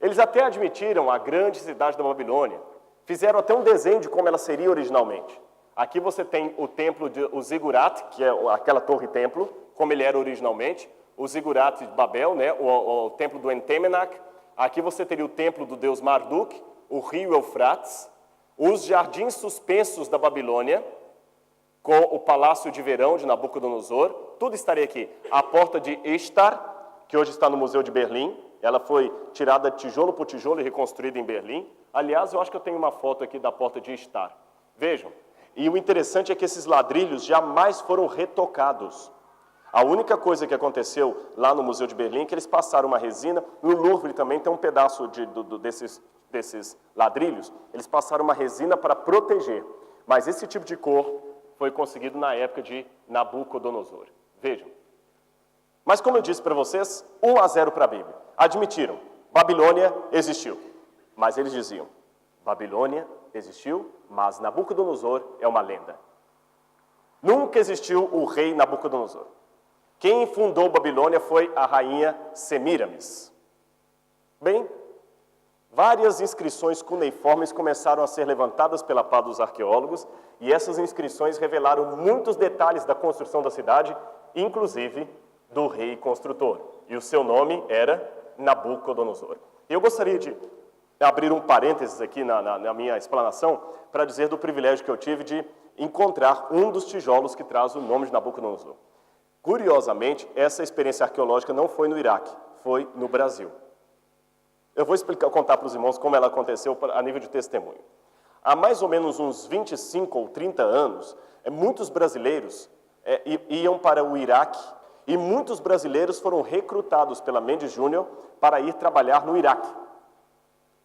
Eles até admitiram a grande cidade da Babilônia, fizeram até um desenho de como ela seria originalmente. Aqui você tem o templo de Zigurat, que é aquela torre-templo, como ele era originalmente, o Zigurat de Babel, né, o templo do Entemenac. Aqui você teria o templo do deus Marduk, o rio Eufrates, os jardins suspensos da Babilônia, com o palácio de verão de Nabucodonosor, tudo estaria aqui. A porta de Ishtar, que hoje está no Museu de Berlim, ela foi tirada tijolo por tijolo e reconstruída em Berlim. Aliás, eu acho que eu tenho uma foto aqui da porta de Ishtar. Vejam, e o interessante é que esses ladrilhos jamais foram retocados. A única coisa que aconteceu lá no Museu de Berlim é que eles passaram uma resina, no Louvre também tem um pedaço desses ladrilhos, eles passaram uma resina para proteger. Mas esse tipo de cor foi conseguido na época de Nabucodonosor. Vejam. Mas como eu disse para vocês, 1-0 para a Bíblia. Admitiram, Babilônia existiu. Mas eles diziam, Babilônia existiu, mas Nabucodonosor é uma lenda. Nunca existiu o rei Nabucodonosor. Quem fundou Babilônia foi a rainha Semíramis. Bem, várias inscrições cuneiformes começaram a ser levantadas pela pá dos arqueólogos, e essas inscrições revelaram muitos detalhes da construção da cidade, inclusive do rei construtor. E o seu nome era Nabucodonosor. Eu gostaria de abrir um parênteses aqui na minha explanação para dizer do privilégio que eu tive de encontrar um dos tijolos que traz o nome de Nabucodonosor. Curiosamente, essa experiência arqueológica não foi no Iraque, foi no Brasil. Eu vou contar para os irmãos como ela aconteceu a nível de testemunho. Há mais ou menos uns 25 ou 30 anos, muitos brasileiros iam para o Iraque e muitos brasileiros foram recrutados pela Mendes Júnior para ir trabalhar no Iraque.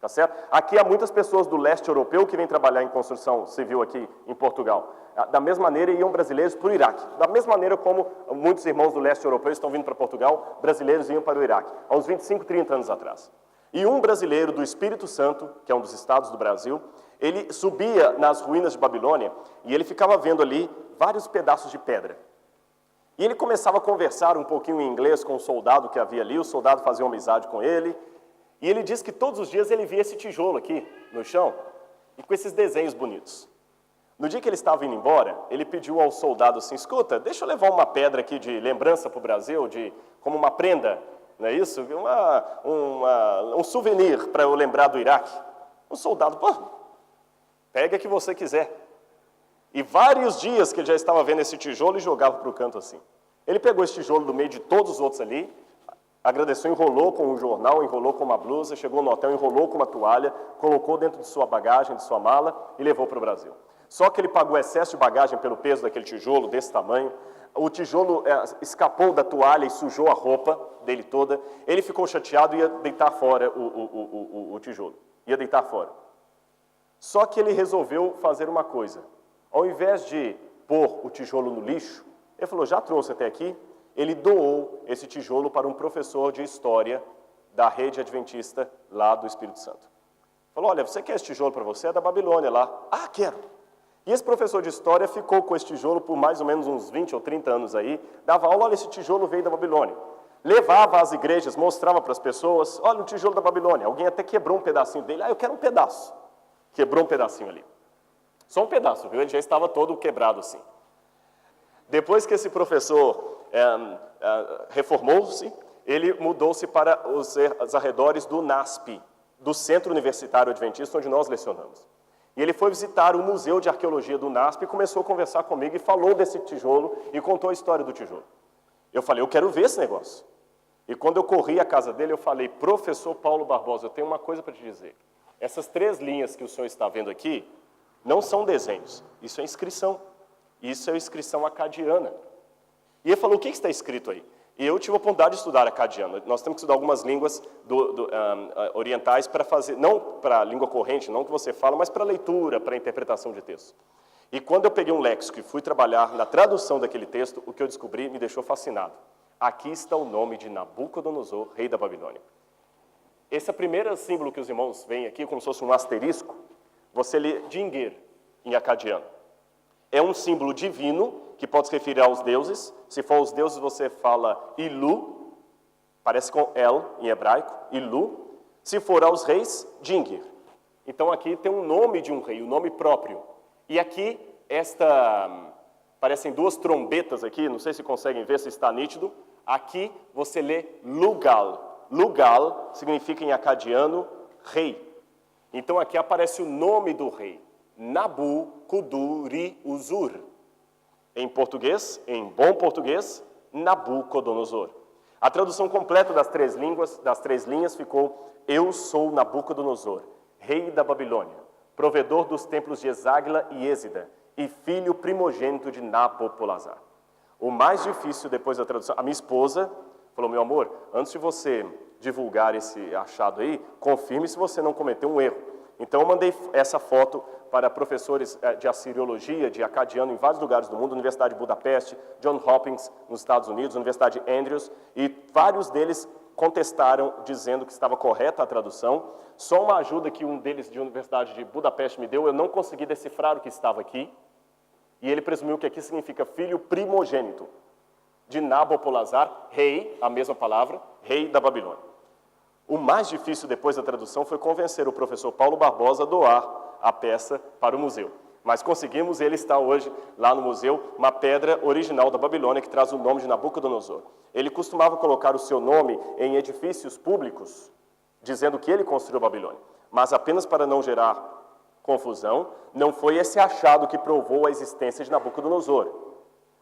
Tá certo? Aqui há muitas pessoas do leste europeu que vêm trabalhar em construção civil aqui em Portugal. Da mesma maneira, iam brasileiros para o Iraque. Da mesma maneira como muitos irmãos do leste europeu estão vindo para Portugal, brasileiros iam para o Iraque, há uns 25, 30 anos atrás. E um brasileiro do Espírito Santo, que é um dos estados do Brasil, ele subia nas ruínas de Babilônia e ele ficava vendo ali vários pedaços de pedra. E ele começava a conversar um pouquinho em inglês com o soldado que havia ali, o soldado fazia uma amizade com ele, e ele disse que todos os dias ele via esse tijolo aqui no chão, e com esses desenhos bonitos. No dia que ele estava indo embora, ele pediu ao soldado assim, escuta, deixa eu levar uma pedra aqui de lembrança para o Brasil, como uma prenda, não é isso? Um souvenir para eu lembrar do Iraque. O soldado, pô, pega a que você quiser. E vários dias que ele já estava vendo esse tijolo e jogava para o canto assim. Ele pegou esse tijolo do meio de todos os outros ali, agradeceu, enrolou com um jornal, enrolou com uma blusa, chegou no hotel, enrolou com uma toalha, colocou dentro de sua bagagem, de sua mala e levou para o Brasil. Só que ele pagou excesso de bagagem pelo peso daquele tijolo desse tamanho, o tijolo escapou da toalha e sujou a roupa dele toda, ele ficou chateado e ia deitar fora o tijolo, ia deitar fora. Só que ele resolveu fazer uma coisa, ao invés de pôr o tijolo no lixo, ele falou, já trouxe até aqui, ele doou esse tijolo para um professor de história da rede adventista lá do Espírito Santo. Falou, olha, você quer esse tijolo para você? É da Babilônia lá. Ah, quero. E esse professor de história ficou com esse tijolo por mais ou menos uns 20 ou 30 anos aí, dava aula, olha, esse tijolo veio da Babilônia. Levava às igrejas, mostrava para as pessoas, olha, um tijolo da Babilônia. Alguém até quebrou um pedacinho dele, eu quero um pedaço. Quebrou um pedacinho ali. Só um pedaço, viu? Ele já estava todo quebrado assim. Depois que esse professor reformou-se, ele mudou-se para os arredores do NASP, do Centro Universitário Adventista, onde nós lecionamos. E ele foi visitar o Museu de Arqueologia do NASP e começou a conversar comigo e falou desse tijolo e contou a história do tijolo. Eu falei, eu quero ver esse negócio. E quando eu corri à casa dele, eu falei, professor Paulo Barbosa, eu tenho uma coisa para te dizer. Essas 3 linhas que o senhor está vendo aqui não são desenhos, isso é inscrição. Isso é inscrição acadiana. E ele falou, o que está escrito aí? E eu tive a oportunidade de estudar acadiano. Nós temos que estudar algumas línguas orientais para fazer, não para a língua corrente, não que você fala, mas para leitura, para interpretação de texto. E quando eu peguei um léxico e fui trabalhar na tradução daquele texto, o que eu descobri me deixou fascinado. Aqui está o nome de Nabucodonosor, rei da Babilônia. Esse é o primeiro símbolo que os irmãos veem aqui, como se fosse um asterisco. Você lê Dingir em acadiano. É um símbolo divino, que pode se referir aos deuses. Se for os deuses, você fala Ilu, parece com El em hebraico, Ilu. Se for aos reis, Dingir. Então aqui tem um nome de um rei, o nome próprio. E aqui, parecem 2 trombetas aqui, não sei se conseguem ver, se está nítido. Aqui você lê Lugal. Lugal significa em acadiano, rei. Então aqui aparece o nome do rei. Nabucodonosor. Em português, em bom português, Nabucodonosor. A tradução completa das 3 linhas ficou: eu sou Nabucodonosor, rei da Babilônia, provedor dos templos de Eságila e Êsida, e filho primogênito de Nabopolassar. O mais difícil depois da tradução, a minha esposa falou, meu amor, antes de você divulgar esse achado aí, confirme se você não cometeu um erro. Então eu mandei essa foto para professores de assiriologia, de acadiano em vários lugares do mundo, Universidade de Budapeste, John Hopkins nos Estados Unidos, Universidade de Andrews, e vários deles contestaram dizendo que estava correta a tradução. Só uma ajuda que um deles de Universidade de Budapeste me deu, eu não consegui decifrar o que estava aqui. E ele presumiu que aqui significa filho primogênito, de Nabopolassar, rei, a mesma palavra, rei da Babilônia. O mais difícil depois da tradução foi convencer o professor Paulo Barbosa a doar a peça para o museu. Mas conseguimos, ele está hoje lá no museu, uma pedra original da Babilônia que traz o nome de Nabucodonosor. Ele costumava colocar o seu nome em edifícios públicos, dizendo que ele construiu a Babilônia. Mas apenas para não gerar confusão, não foi esse achado que provou a existência de Nabucodonosor.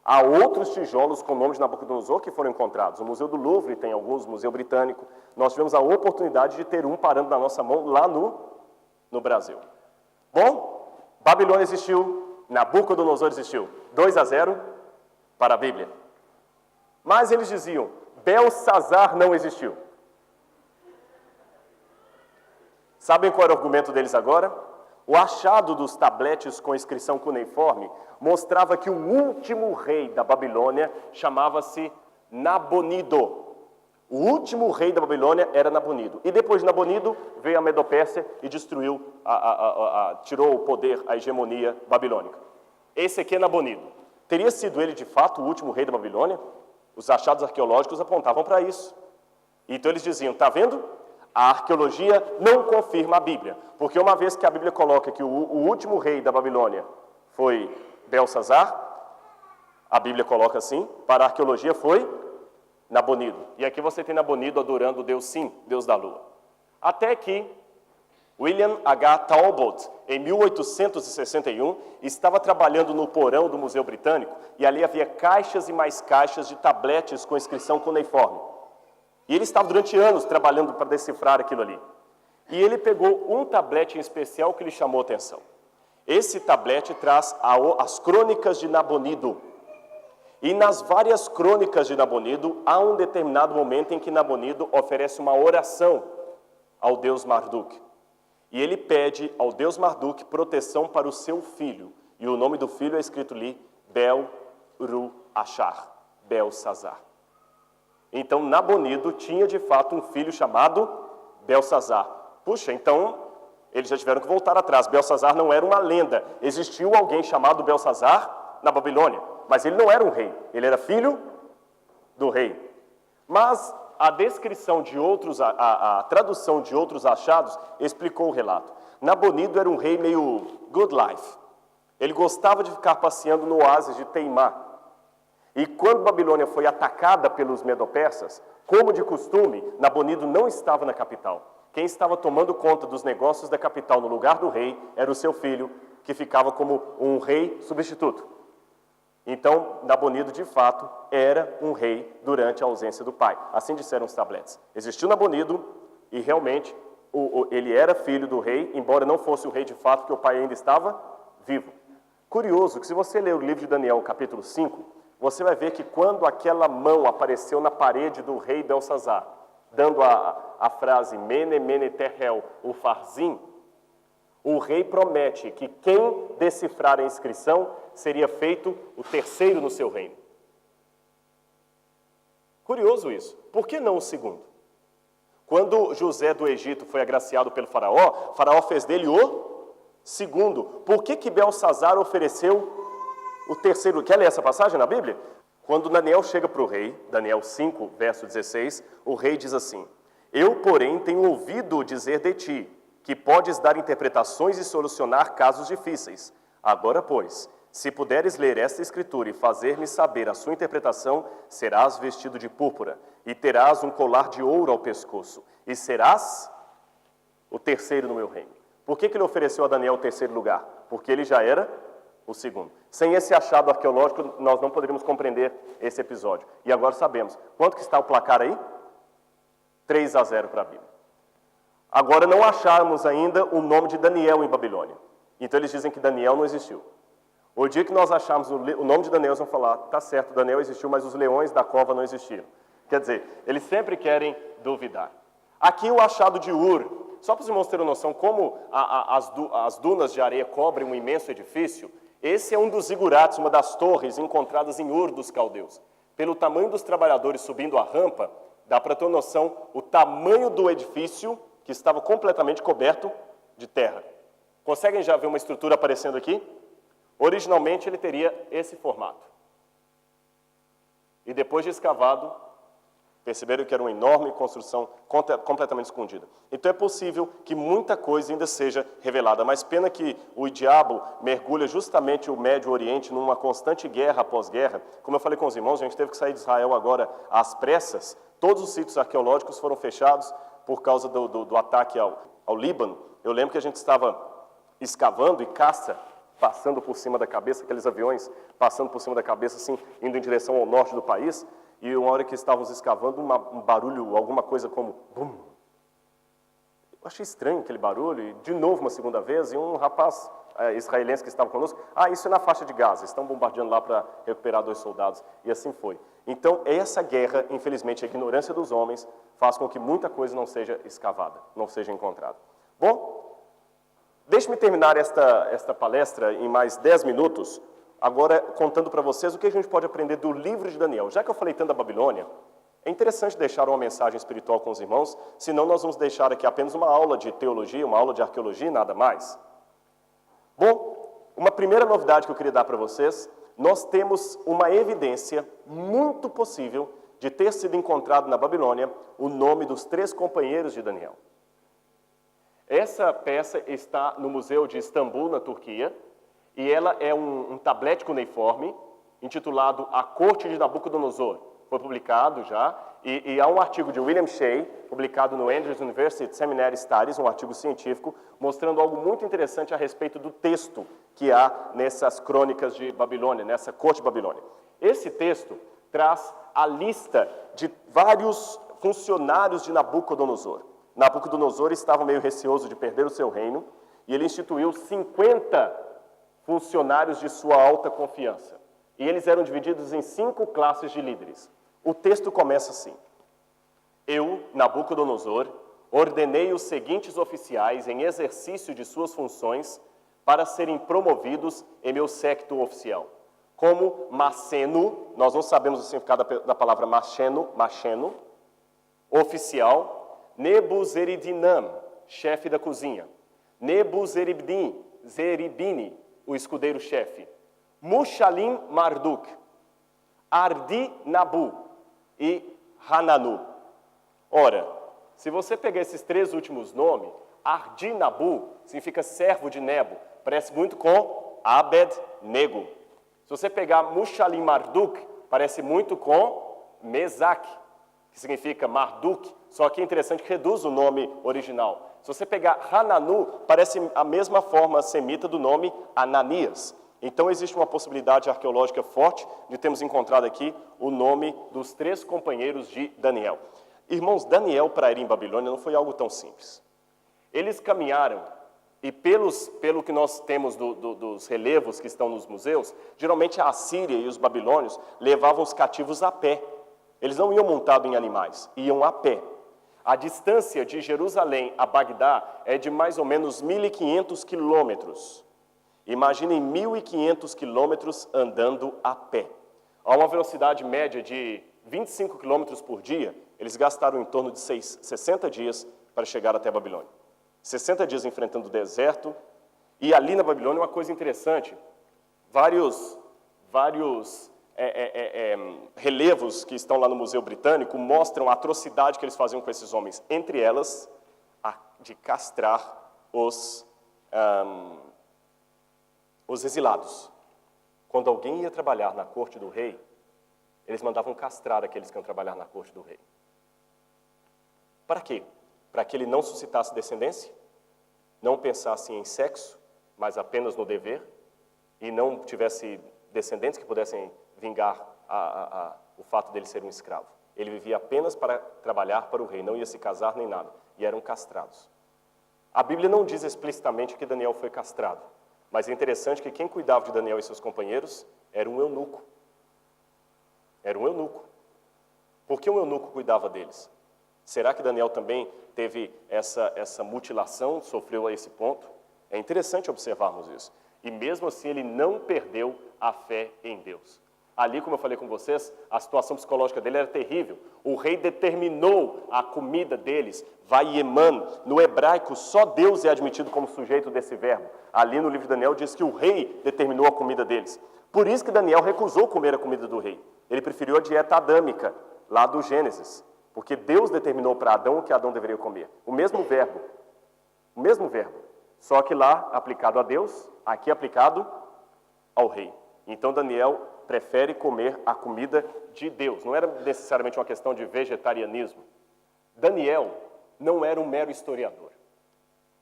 Há outros tijolos com o nome de Nabucodonosor que foram encontrados. O Museu do Louvre tem alguns, o Museu Britânico. Nós tivemos a oportunidade de ter um parando na nossa mão lá no Brasil. Bom, Babilônia existiu, Nabucodonosor existiu. 2-0 para a Bíblia. Mas eles diziam, Belsazar não existiu. Sabem qual era o argumento deles agora? O achado dos tabletes com inscrição cuneiforme mostrava que o último rei da Babilônia chamava-se Nabonido. O último rei da Babilônia era Nabonido. E depois de Nabonido veio a Medopérsia e destruiu, tirou o poder, a hegemonia babilônica. Esse aqui é Nabonido. Teria sido ele, de fato, o último rei da Babilônia? Os achados arqueológicos apontavam para isso. Então eles diziam, está vendo? A arqueologia não confirma a Bíblia, porque uma vez que a Bíblia coloca que o último rei da Babilônia foi Belsazar, a Bíblia coloca assim, para a arqueologia foi Nabonido. E aqui você tem Nabonido adorando o Deus Sim, Deus da Lua. Até que William H. Talbot, em 1861, estava trabalhando no porão do Museu Britânico e ali havia caixas e mais caixas de tabletes com inscrição cuneiforme. E ele estava durante anos trabalhando para decifrar aquilo ali. E ele pegou um tablete em especial que lhe chamou a atenção. Esse tablete traz as crônicas de Nabonido. E nas várias crônicas de Nabonido, há um determinado momento em que Nabonido oferece uma oração ao deus Marduk. E ele pede ao deus Marduk proteção para o seu filho. E o nome do filho é escrito ali, Bel-ru-achar, Belsazar. Então, Nabonido tinha, de fato, um filho chamado Belsazar. Puxa, então, eles já tiveram que voltar atrás. Belsazar não era uma lenda. Existiu alguém chamado Belsazar na Babilônia, mas ele não era um rei. Ele era filho do rei. Mas a descrição de outros, a tradução de outros achados explicou o relato. Nabonido era um rei meio good life. Ele gostava de ficar passeando no oásis de Teimá. E quando Babilônia foi atacada pelos medo-persas, como de costume, Nabonido não estava na capital. Quem estava tomando conta dos negócios da capital no lugar do rei era o seu filho, que ficava como um rei substituto. Então, Nabonido, de fato, era um rei durante a ausência do pai. Assim disseram os tabletes. Existiu Nabonido e realmente ele era filho do rei, embora não fosse o rei de fato, porque o pai ainda estava vivo. Curioso que se você ler o livro de Daniel, capítulo 5, você vai ver que quando aquela mão apareceu na parede do rei Belsazar, dando a frase Mene, Mene, Terrel, Ufarzim, o rei promete que quem decifrar a inscrição seria feito o terceiro no seu reino. Curioso isso. Por que não o segundo? Quando José do Egito foi agraciado pelo faraó, o faraó fez dele o segundo. Por que Belsazar ofereceu o terceiro? Quer ler essa passagem na Bíblia? Quando Daniel chega para o rei, Daniel 5, verso 16, o rei diz assim, eu, porém, tenho ouvido dizer de ti, que podes dar interpretações e solucionar casos difíceis. Agora, pois, se puderes ler esta escritura e fazer-me saber a sua interpretação, serás vestido de púrpura, e terás um colar de ouro ao pescoço, e serás o terceiro no meu reino. Por que ele ofereceu a Daniel o terceiro lugar? Porque ele já era o segundo. Sem esse achado arqueológico, nós não poderíamos compreender esse episódio. E agora sabemos. Quanto que está o placar aí? 3-0 para a Bíblia. Agora não acharmos ainda o nome de Daniel em Babilônia. Então eles dizem que Daniel não existiu. O dia que nós acharmos o nome de Daniel, eles vão falar, tá certo, Daniel existiu, mas os leões da cova não existiram. Quer dizer, eles sempre querem duvidar. Aqui o achado de Ur, só para os irmãos terem noção como as dunas de areia cobrem um imenso edifício, esse é um dos zigurates, uma das torres encontradas em Ur dos caldeus. Pelo tamanho dos trabalhadores subindo a rampa, dá para ter noção o tamanho do edifício que estava completamente coberto de terra. Conseguem já ver uma estrutura aparecendo aqui? Originalmente ele teria esse formato. E depois de escavado, perceberam que era uma enorme construção completamente escondida. Então é possível que muita coisa ainda seja revelada, mas pena que o diabo mergulha justamente o Médio Oriente numa constante guerra após guerra. Como eu falei com os irmãos, a gente teve que sair de Israel agora às pressas. Todos os sítios arqueológicos foram fechados por causa do ataque ao Líbano. Eu lembro que a gente estava escavando e caça passando por cima da cabeça, aqueles aviões passando por cima da cabeça, assim, indo em direção ao norte do país. E uma hora que estávamos escavando, um barulho, alguma coisa como bum. Eu achei estranho aquele barulho, e de novo uma segunda vez, e um rapaz israelense que estava conosco, isso é na faixa de Gaza, estão bombardeando lá para recuperar 2 soldados, e assim foi. Então, essa guerra, infelizmente, a ignorância dos homens, faz com que muita coisa não seja escavada, não seja encontrada. Bom, deixe-me terminar esta palestra em mais 10 minutos, agora contando para vocês o que a gente pode aprender do livro de Daniel. Já que eu falei tanto da Babilônia, é interessante deixar uma mensagem espiritual com os irmãos, senão nós vamos deixar aqui apenas uma aula de teologia, uma aula de arqueologia e nada mais. Bom, uma primeira novidade que eu queria dar para vocês, nós temos uma evidência muito possível de ter sido encontrado na Babilônia o nome dos 3 companheiros de Daniel. Essa peça está no Museu de Istambul, na Turquia, e ela é um tablete cuneiforme intitulado A Corte de Nabucodonosor. Foi publicado já, e há um artigo de William Shea, publicado no Andrews University Seminary Studies, um artigo científico, mostrando algo muito interessante a respeito do texto que há nessas crônicas de Babilônia, nessa corte de Babilônia. Esse texto traz a lista de vários funcionários de Nabucodonosor. Nabucodonosor estava meio receoso de perder o seu reino, e ele instituiu 50 funcionários de sua alta confiança. E eles eram divididos em 5 classes de líderes. O texto começa assim: Eu, Nabucodonosor, ordenei os seguintes oficiais em exercício de suas funções para serem promovidos em meu séquito oficial. Como Maceno, nós não sabemos o significado da palavra Macheno, oficial, Nebuzeridanam, chefe da cozinha, Nebuzeribni, o escudeiro-chefe, Mushalim Marduk, Ardi Nabu e Hananu. Ora, se você pegar esses 3 últimos nomes, Ardi Nabu significa servo de Nebo, parece muito com Abed-Nego. Se você pegar Mushalim Marduk, parece muito com Mesaque, que significa Marduk, só que é interessante que reduz o nome original. Se você pegar Hananu, parece a mesma forma semita do nome Ananias. Então existe uma possibilidade arqueológica forte de termos encontrado aqui o nome dos 3 companheiros de Daniel. Irmãos, Daniel para ir em Babilônia não foi algo tão simples. Eles caminharam, e pelo que nós temos dos relevos que estão nos museus, geralmente a Assíria e os babilônios levavam os cativos a pé. Eles não iam montados em animais, iam a pé. A distância de Jerusalém a Bagdá é de mais ou menos 1.500 quilômetros. Imaginem 1.500 quilômetros andando a pé. A uma velocidade média de 25 quilômetros por dia, eles gastaram em torno de 60 dias para chegar até a Babilônia. 60 dias enfrentando o deserto. E ali na Babilônia, uma coisa interessante, vários relevos que estão lá no Museu Britânico mostram a atrocidade que eles faziam com esses homens. Entre elas, a de castrar os exilados. Quando alguém ia trabalhar na corte do rei, eles mandavam castrar aqueles que iam trabalhar na corte do rei. Para quê? Para que ele não suscitasse descendência, não pensasse em sexo, mas apenas no dever, e não tivesse descendentes que pudessem vingar o fato dele ser um escravo. Ele vivia apenas para trabalhar para o rei, não ia se casar nem nada, e eram castrados. A Bíblia não diz explicitamente que Daniel foi castrado, mas é interessante que quem cuidava de Daniel e seus companheiros era um eunuco. Era um eunuco. Por que um eunuco cuidava deles? Será que Daniel também teve essa mutilação, sofreu a esse ponto? É interessante observarmos isso. E mesmo assim ele não perdeu a fé em Deus. Ali, como eu falei com vocês, a situação psicológica dele era terrível. O rei determinou a comida deles, vaieman. No hebraico, só Deus é admitido como sujeito desse verbo. Ali no livro de Daniel diz que o rei determinou a comida deles. Por isso que Daniel recusou comer a comida do rei. Ele preferiu a dieta adâmica, lá do Gênesis. Porque Deus determinou para Adão o que Adão deveria comer. O mesmo verbo. Só que lá aplicado a Deus, aqui aplicado ao rei. Então Daniel prefere comer a comida de Deus. Não era necessariamente uma questão de vegetarianismo. Daniel não era um mero historiador.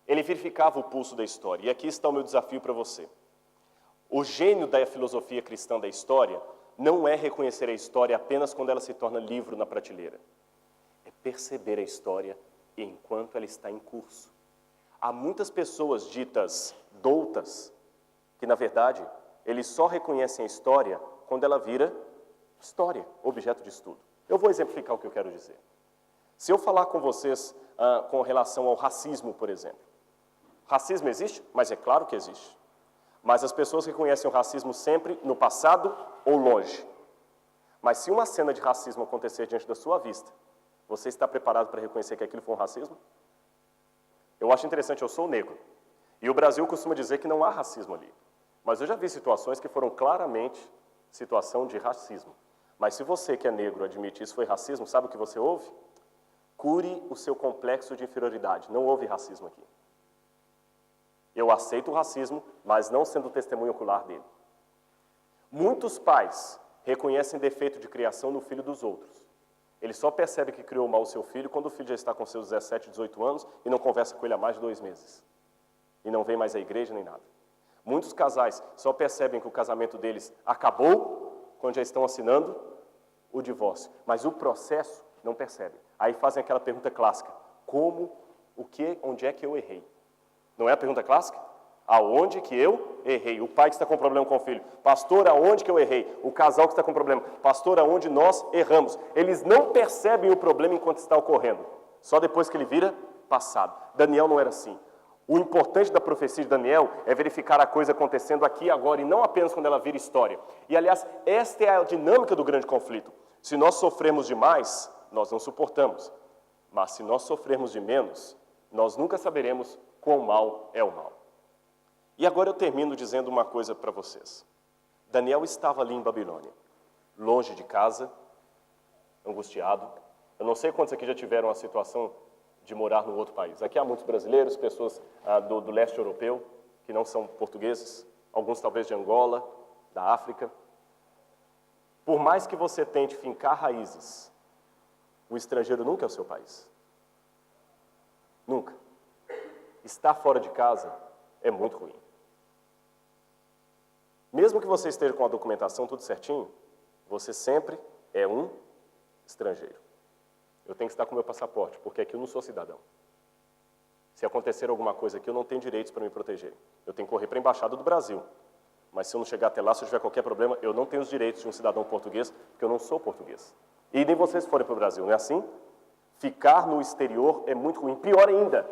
Ele verificava o pulso da história. E aqui está o meu desafio para você. O gênio da filosofia cristã da história não é reconhecer a história apenas quando ela se torna livro na prateleira. É perceber a história enquanto ela está em curso. Há muitas pessoas ditas doutas que, na verdade, eles só reconhecem a história quando ela vira história, objeto de estudo. Eu vou exemplificar o que eu quero dizer. Se eu falar com vocês com relação ao racismo, por exemplo. Racismo existe? Mas é claro que existe. Mas as pessoas reconhecem o racismo sempre no passado ou longe. Mas se uma cena de racismo acontecer diante da sua vista, você está preparado para reconhecer que aquilo foi um racismo? Eu acho interessante, eu sou negro. E o Brasil costuma dizer que não há racismo ali. Mas eu já vi situações que foram claramente situação de racismo. Mas se você que é negro admite isso foi racismo, sabe o que você ouve? Cure o seu complexo de inferioridade. Não houve racismo aqui. Eu aceito o racismo, mas não sendo testemunho ocular dele. Muitos pais reconhecem defeito de criação no filho dos outros. Ele só percebe que criou mal o seu filho quando o filho já está com seus 17, 18 anos e não conversa com ele há mais de 2 meses. E não vem mais à igreja nem nada. Muitos casais só percebem que o casamento deles acabou quando já estão assinando o divórcio. Mas o processo não percebem. Aí fazem aquela pergunta clássica. Como, onde é que eu errei? Não é a pergunta clássica? Aonde que eu errei? O pai que está com problema com o filho. Pastor, aonde que eu errei? O casal que está com problema. Pastor, aonde nós erramos? Eles não percebem o problema enquanto está ocorrendo. Só depois que ele vira passado. Daniel não era assim. O importante da profecia de Daniel é verificar a coisa acontecendo aqui e agora, e não apenas quando ela vira história. E, aliás, esta é a dinâmica do grande conflito. Se nós sofrermos demais, nós não suportamos. Mas se nós sofrermos de menos, nós nunca saberemos quão mal é o mal. E agora eu termino dizendo uma coisa para vocês. Daniel estava ali em Babilônia, longe de casa, angustiado. Eu não sei quantos aqui já tiveram a situação de morar num outro país. Aqui há muitos brasileiros, pessoas do leste europeu, que não são portugueses, alguns talvez de Angola, da África. Por mais que você tente fincar raízes, o estrangeiro nunca é o seu país. Nunca. Estar fora de casa é muito ruim. Mesmo que você esteja com a documentação tudo certinho, você sempre é um estrangeiro. Eu tenho que estar com o meu passaporte, porque aqui eu não sou cidadão. Se acontecer alguma coisa aqui, eu não tenho direitos para me proteger. Eu tenho que correr para a Embaixada do Brasil. Mas se eu não chegar até lá, se eu tiver qualquer problema, eu não tenho os direitos de um cidadão português, porque eu não sou português. E nem vocês forem para o Brasil, não é assim? Ficar no exterior é muito ruim. Pior ainda,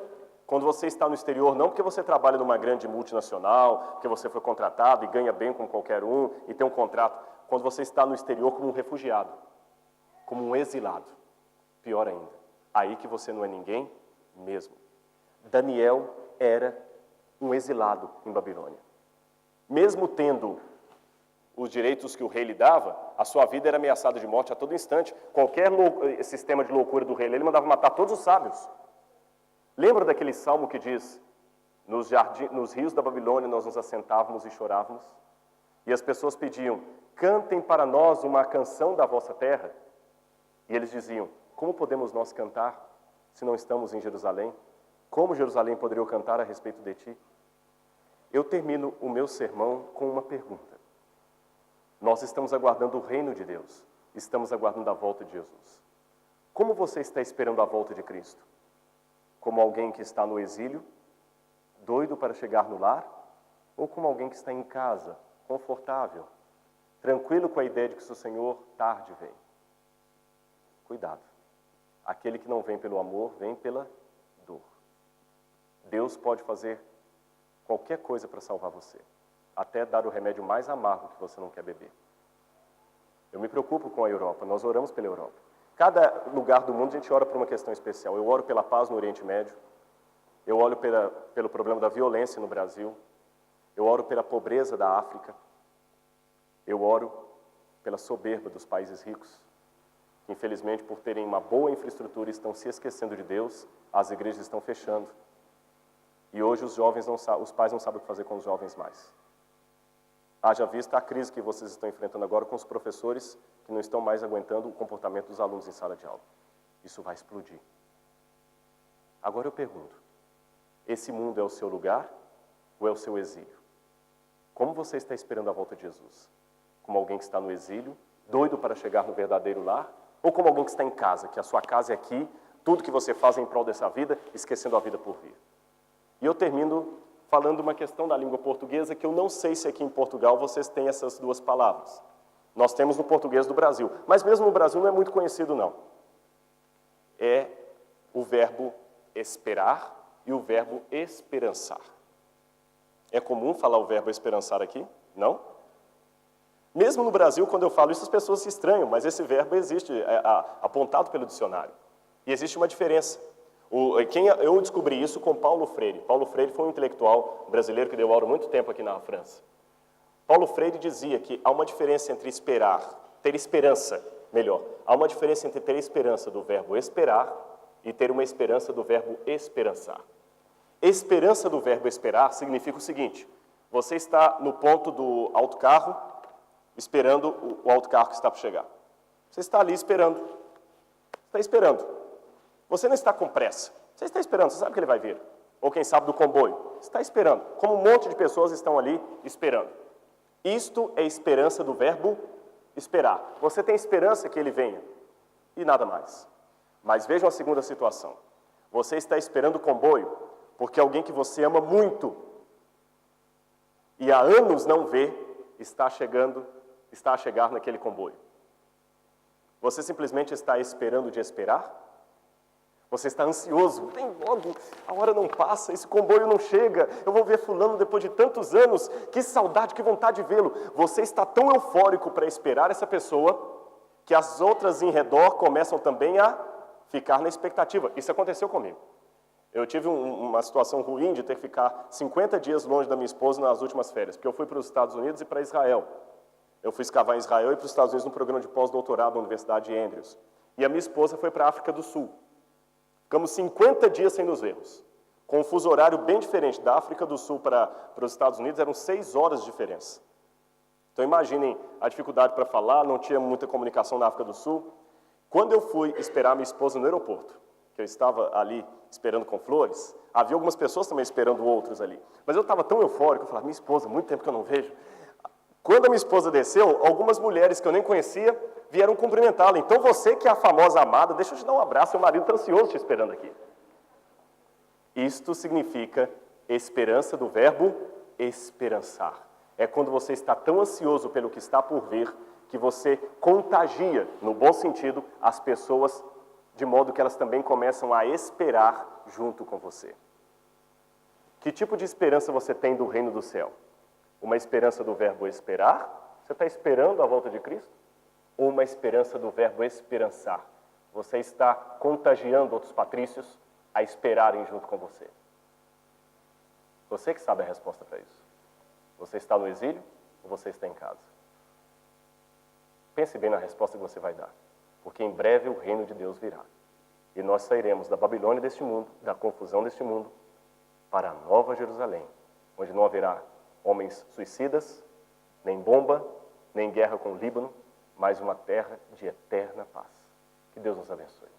quando você está no exterior, não porque você trabalha numa grande multinacional, porque você foi contratado e ganha bem como qualquer um e tem um contrato. Quando você está no exterior como um refugiado, como um exilado. Pior ainda, aí que você não é ninguém mesmo. Daniel era um exilado em Babilônia. Mesmo tendo os direitos que o rei lhe dava, a sua vida era ameaçada de morte a todo instante. Qualquer sistema de loucura do rei, ele mandava matar todos os sábios. Lembra daquele salmo que diz, nos rios da Babilônia nós nos assentávamos e chorávamos? E as pessoas pediam, cantem para nós uma canção da vossa terra. E eles diziam, como podemos nós cantar se não estamos em Jerusalém? Como Jerusalém poderia eu cantar a respeito de ti? Eu termino o meu sermão com uma pergunta. Nós estamos aguardando o reino de Deus. Estamos aguardando a volta de Jesus. Como você está esperando a volta de Cristo? Como alguém que está no exílio, doido para chegar no lar? Ou como alguém que está em casa, confortável, tranquilo com a ideia de que seu Senhor tarde vem? Cuidado. Aquele que não vem pelo amor, vem pela dor. Deus pode fazer qualquer coisa para salvar você. Até dar o remédio mais amargo que você não quer beber. Eu me preocupo com a Europa, nós oramos pela Europa. Cada lugar do mundo a gente ora por uma questão especial. Eu oro pela paz no Oriente Médio, eu oro pelo problema da violência no Brasil, eu oro pela pobreza da África, eu oro pela soberba dos países ricos, que infelizmente por terem uma boa infraestrutura estão se esquecendo de Deus, as igrejas estão fechando. E hoje os pais não sabem o que fazer com os jovens mais. Haja vista a crise que vocês estão enfrentando agora com os professores que não estão mais aguentando o comportamento dos alunos em sala de aula. Isso vai explodir. Agora eu pergunto, esse mundo é o seu lugar ou é o seu exílio? Como você está esperando a volta de Jesus? Como alguém que está no exílio, doido para chegar no verdadeiro lar? Ou como alguém que está em casa, que a sua casa é aqui, tudo que você faz é em prol dessa vida, esquecendo a vida por vir? E eu termino falando uma questão da língua portuguesa que eu não sei se aqui em Portugal vocês têm essas duas palavras. Nós temos no português do Brasil, mas mesmo no Brasil não é muito conhecido, não. É o verbo esperar e o verbo esperançar. É comum falar o verbo esperançar aqui? Não? Mesmo no Brasil, quando eu falo isso, as pessoas se estranham, mas esse verbo existe, apontado pelo dicionário. E existe uma diferença. Eu descobri isso com Paulo Freire. Paulo Freire foi um intelectual brasileiro que deu aula muito tempo aqui na França. Paulo Freire dizia que há uma diferença entre esperar, ter esperança, melhor. Há uma diferença entre ter esperança do verbo esperar e ter uma esperança do verbo esperançar. Esperança do verbo esperar significa o seguinte: você está no ponto do autocarro, esperando o autocarro que está para chegar. Você está ali esperando. Está esperando. Você não está com pressa. Você está esperando, você sabe que ele vai vir. Ou quem sabe do comboio. Você está esperando. Como um monte de pessoas estão ali esperando. Isto é esperança do verbo esperar. Você tem esperança que ele venha. E nada mais. Mas vejam a segunda situação. Você está esperando o comboio porque alguém que você ama muito e há anos não vê, está a chegar naquele comboio. Você simplesmente está esperando de esperar? Você está ansioso, vem logo, a hora não passa, esse comboio não chega, eu vou ver fulano depois de tantos anos, que saudade, que vontade de vê-lo. Você está tão eufórico para esperar essa pessoa, que as outras em redor começam também a ficar na expectativa. Isso aconteceu comigo. Eu tive uma situação ruim de ter que ficar 50 dias longe da minha esposa nas últimas férias, porque eu fui para os Estados Unidos e para Israel. Eu fui escavar em Israel e para os Estados Unidos num programa de pós-doutorado na Universidade de Andrews. E a minha esposa foi para a África do Sul. Ficamos 50 dias sem nos vermos. Com um fuso horário bem diferente da África do Sul para os Estados Unidos, eram 6 horas de diferença. Então imaginem a dificuldade para falar, não tinha muita comunicação na África do Sul. Quando eu fui esperar minha esposa no aeroporto, que eu estava ali esperando com flores, havia algumas pessoas também esperando outros ali. Mas eu estava tão eufórico, eu falava, minha esposa, muito tempo que eu não vejo. Quando a minha esposa desceu, algumas mulheres que eu nem conhecia vieram cumprimentá-la. Então você que é a famosa amada, deixa eu te dar um abraço, seu marido está ansioso te esperando aqui. Isto significa esperança do verbo esperançar. É quando você está tão ansioso pelo que está por vir, que você contagia, no bom sentido, as pessoas, de modo que elas também começam a esperar junto com você. Que tipo de esperança você tem do reino do céu? Uma esperança do verbo esperar? Você está esperando a volta de Cristo? Ou uma esperança do verbo esperançar? Você está contagiando outros patrícios a esperarem junto com você? Você que sabe a resposta para isso. Você está no exílio ou você está em casa? Pense bem na resposta que você vai dar. Porque em breve o reino de Deus virá. E nós sairemos da Babilônia deste mundo, da confusão deste mundo, para a nova Jerusalém, onde não haverá homens suicidas, nem bomba, nem guerra com o Líbano, mas uma terra de eterna paz. Que Deus nos abençoe.